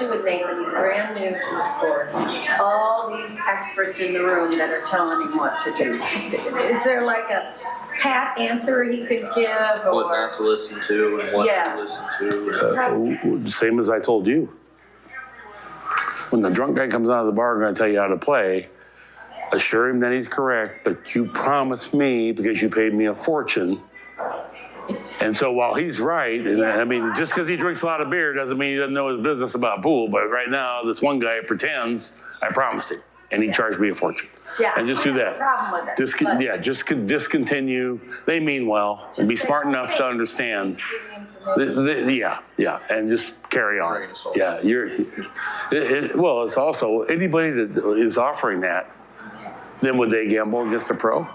especially with Nathan, he's brand new to the sport. All these experts in the room that are telling him what to do. Is there like a pat answer he could give? Or what not to listen to and what to listen to? Same as I told you. When the drunk guy comes out of the bar and going to tell you how to play, assure him that he's correct, but you promised me, because you paid me a fortune. And so while he's right, and I mean, just because he drinks a lot of beer doesn't mean he doesn't know his business about pool. But right now, this one guy pretends I promised him, and he charged me a fortune. Yeah, and just do that. Problem with it, just discontinue. They mean well, and be smart enough to understand. And just carry on. Yeah, well, it's also anybody that is offering that. Then would they gamble against a pro?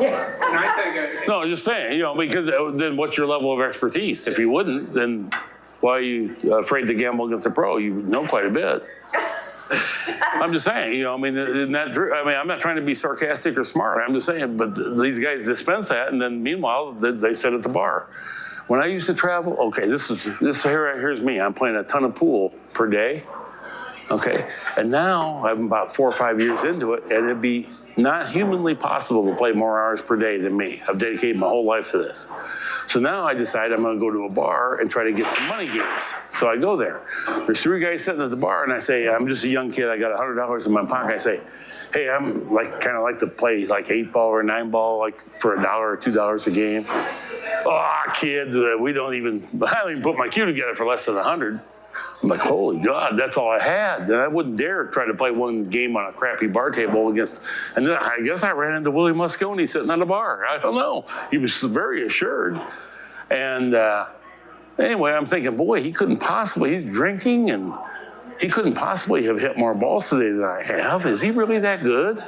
Yes. And I think No, just saying, because then what's your level of expertise? If you wouldn't, then why are you afraid to gamble against a pro? You know quite a bit. I'm just saying, I'm not trying to be sarcastic or smart. I'm just saying, but these guys dispense that, and then meanwhile, they sit at the bar. When I used to travel, okay, here's me. I'm playing a ton of pool per day, okay? And now I'm about 4 or 5 years into it, and it'd be not humanly possible to play more hours per day than me. I've dedicated my whole life to this. So now I decide I'm going to go to a bar and try to get some money games. So I go there. There's 3 guys sitting at the bar, and I say, I'm just a young kid. I got $100 in my pocket. I say, hey, I'm kind of like to play like 8-ball or 9-ball, like for $1 or $2 a game. Oh, kid, I don't even put my cue together for less than 100. I'm like, holy God, that's all I had. And I wouldn't dare try to play one game on a crappy bar table against. And then I guess I ran into Willie Mosconi sitting on the bar. I don't know. He was very assured. And anyway, I'm thinking, boy, he couldn't possibly, he's drinking and he couldn't possibly have hit more balls today than I have. Is he really that good?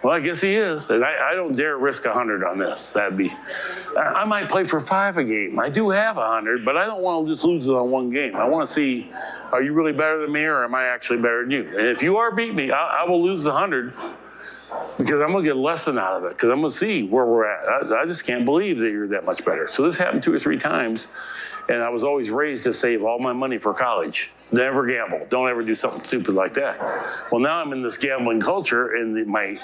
Well, I guess he is. And I don't dare risk 100 on this. I might play for 5 a game. I do have 100, but I don't want to just lose it on one game. I want to see, are you really better than me or am I actually better than you? And if you are beat me, I will lose the 100 because I'm going to get a lesson out of it because I'm going to see where we're at. I just can't believe that you're that much better. So this happened 2 or 3 times. And I was always raised to save all my money for college. Never gamble. Don't ever do something stupid like that. Well, now I'm in this gambling culture, and my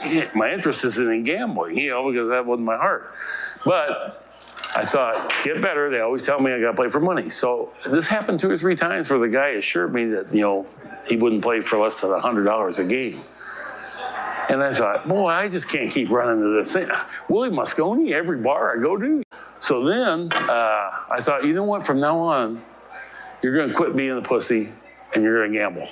interest is in gambling, because that wasn't my heart. But I thought, to get better, they always tell me I got to play for money. So this happened 2 or 3 times where the guy assured me that, he wouldn't play for less than $100 a game. And I thought, boy, I just can't keep running to this thing. Willie Mosconi, every bar I go to. So then I thought, you know what, from now on, you're going to quit being the pussy and you're going to gamble.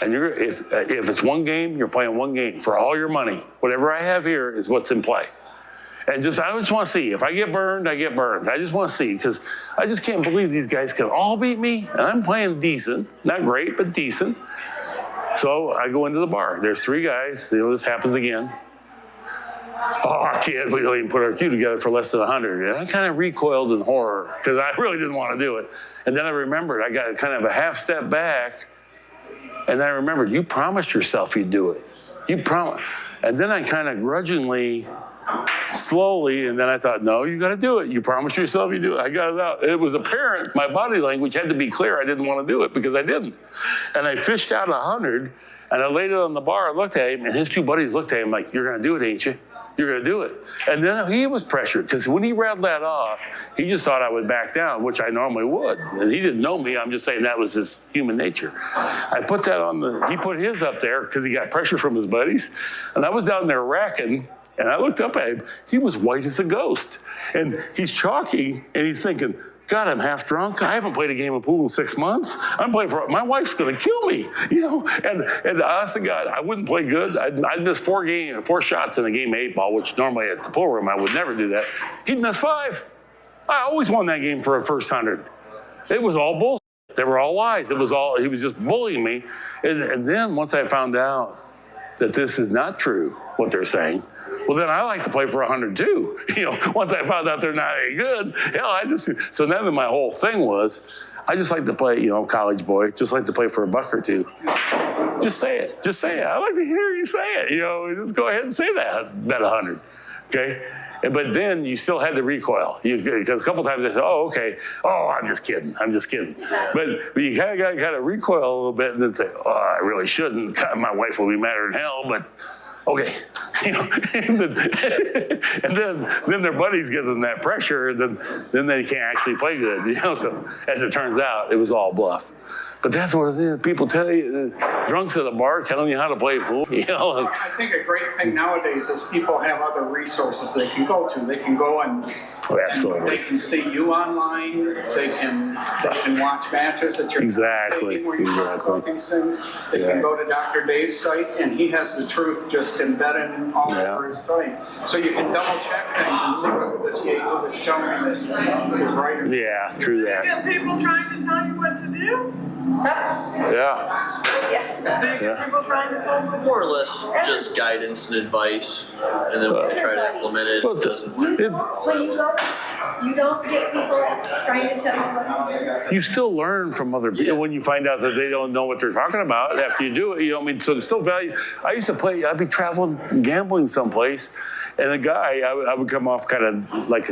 And if it's one game, you're playing one game for all your money. Whatever I have here is what's in play. And I just want to see. If I get burned, I get burned. I just want to see because I just can't believe these guys can all beat me. And I'm playing decent. Not great, but decent. So I go into the bar. There's 3 guys. This happens again. Oh, kid, we don't even put our cue together for less than 100. And I kind of recoiled in horror because I really didn't want to do it. And then I remembered I got kind of a half step back. And I remembered, you promised yourself you'd do it. You promised. And then I kind of grudgingly, slowly, and then I thought, no, you got to do it. You promised yourself you do it. I got it out. It was apparent. My body language had to be clear. I didn't want to do it because I didn't. And I fished out 100, and I laid it on the bar. I looked at him, and his 2 buddies looked at him like, you're going to do it, ain't you? You're going to do it. And then he was pressured because when he rattled that off, he just thought I would back down, which I normally would. And he didn't know me. I'm just saying that was his human nature. I put that he put his up there because he got pressure from his buddies. And I was down there racking. And I looked up at him. He was white as a ghost. And he's chalking, and he's thinking, God, I'm half drunk. I haven't played a game of pool in 6 months. I'm playing for my wife's going to kill me, And honest to God, I wouldn't play good. I'd miss 4 shots in a game of 8-ball, which normally at the pool room I would never do that. He'd miss 5. I always won that game for a first 100. It was all bullshit. They were all lies. He was just bullying me. And then once I found out that this is not true, what they're saying. Well, then I like to play for 100 too. Once I found out they're not any good, so then my whole thing was, I just like to play, college boy, just like to play for $1 or $2. Just say it. Just say it. I like to hear you say it. You know, just go ahead and say that. Bet 100. Okay. But then you still had the recoil. Because a couple times I said, oh, okay. Oh, I'm just kidding. I'm just kidding. But you kind of recoil a little bit and then say, oh, I really shouldn't. My wife will be madder than hell, but okay. You know, and then their buddies give them that pressure, and then they can't actually play good. You know, so as it turns out, it was all bluff. But that's what it is. People tell you, drunks at the bar telling you how to play pool. You know, I think a great thing nowadays is people have other resources they can go to. They can go and, absolutely. and they can see you online. They can watch matches at your Exactly. where you talk about these things. They can go to Dr. Dave's site, and he has the truth just embedded all over his site. So you can double check things and see whether this Yahoo that's telling me this is right or Yeah, true that. You get people trying to tell you what to do? Yeah. You get people trying to tell you what to do? More or less just guidance and advice, and then when we try to implement it, Well, it doesn't work. When you don't get people trying to tell you what to do. You still learn from other people when you find out that they don't know what they're talking about after you do it. You know, I mean, so there's still value. I used to play, I'd be traveling, gambling someplace, and the guy, I would come off kind of like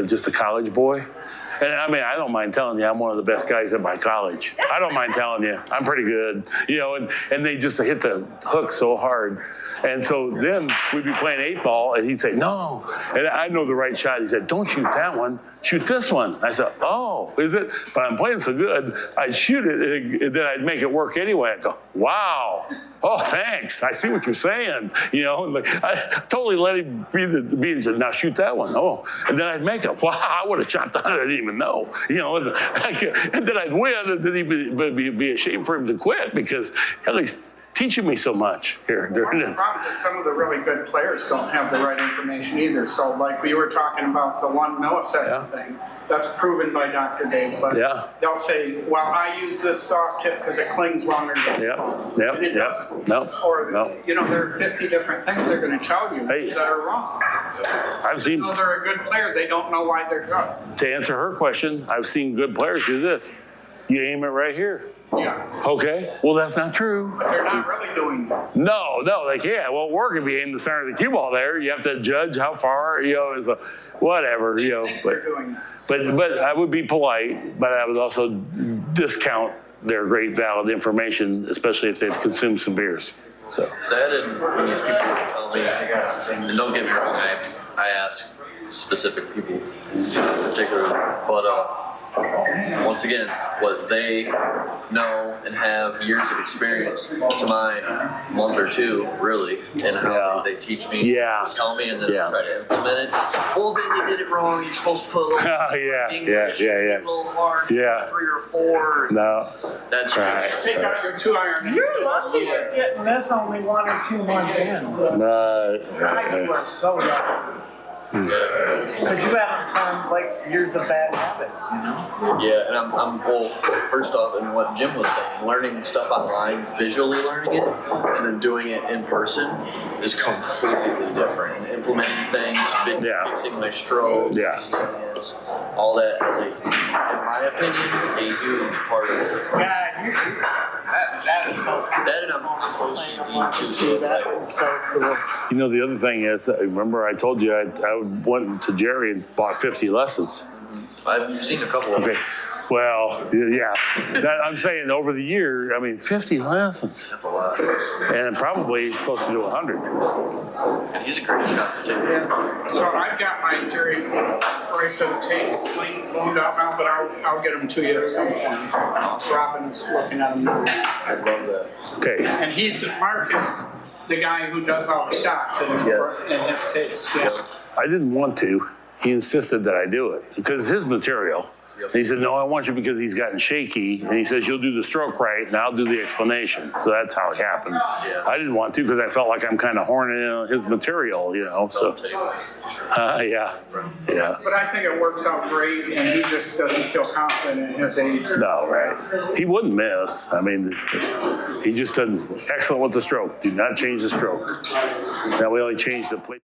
just a college boy. And I mean, I don't mind telling you, I'm one of the best guys at my college. I don't mind telling you, I'm pretty good. You know, and they just hit the hook so hard. And so then we'd be playing 8-ball, and he'd say, no. And I know the right shot. He said, don't shoot that one, shoot this one. I said, oh, is it? But I'm playing so good, I'd shoot it, and then I'd make it work anyway. I'd go, wow. Oh, thanks. I see what you're saying. You know, like I totally let him be now shoot that one. Oh, and then I'd make it. Wow, I would have shot that. I didn't even know. You know, and then I'd win, and then it'd be a shame for him to quit because at least teaching me so much here during One of the this. problems is some of the really good players don't have the right information either. So like we were talking about the 1 millisecond thing, that's proven by Dr. Dave, but they'll say, well, I use this soft tip because it clings longer than and it doesn't. Or, you know, there are 50 different things they're going to tell you that are wrong. I've seen, Even though they're a good player, they don't know why they're good. to answer her question, I've seen good players do this. You aim it right here. Yeah. Okay, well, that's not true. But they're not really doing that. No, they can't. Well, work if you aim the center of the cue ball there. You have to judge how far, you know, is a whatever, you know. But I would be polite, but I would also discount their great valid information, especially if they've consumed some beers. So That and when these people tell me, and don't get me wrong, I ask specific people in particular, but once again, what they know and have years of experience to my month or two, really, and how they teach me, tell me, and then try to implement it. Well, then you did it wrong. You're supposed to put English a little hard, 3 or 4. No, that's just Take out your 2-iron. You're lucky you're getting this only 1 or 2 months in. God, you are so lucky. Because you haven't formed like years of bad habits, you know? Yeah, and I'm well, first off, and what Jim was saying, learning stuff online, visually learning it, and then doing it in person is completely different. And implementing things, fixing my stroke, stance, all that is, in my opinion, a huge part of it. God, that is so cool. That and I'm OCD too, so That is so cool. You know, the other thing is, remember I told you I went to Jerry and bought 50 lessons. I've seen a couple of them. Okay. Well, yeah. I'm saying over the year, I mean, 50 lessons. That's a lot. And probably he's close to 100. And he's a great shot to take. So I've got my Jerry Bryce's tapes loaned out now, but I'll get them to you at some point. Robin's looking at them now. I love that. Okay. And Mark is the guy who does all the shots in his tapes. Yeah. I didn't want to. He insisted that I do it because his material. And he said, no, I want you because he's gotten shaky. And he says, you'll do the stroke right, and I'll do the explanation. So that's how it happened. Yeah. I didn't want to because I felt like I'm kind of horning in his material, you know. So, yeah. But I think it works out great, and he just doesn't feel confident in his age. No, right. He wouldn't miss. I mean, he just done excellent with the stroke. Do not change the stroke. Now we only changed the plate.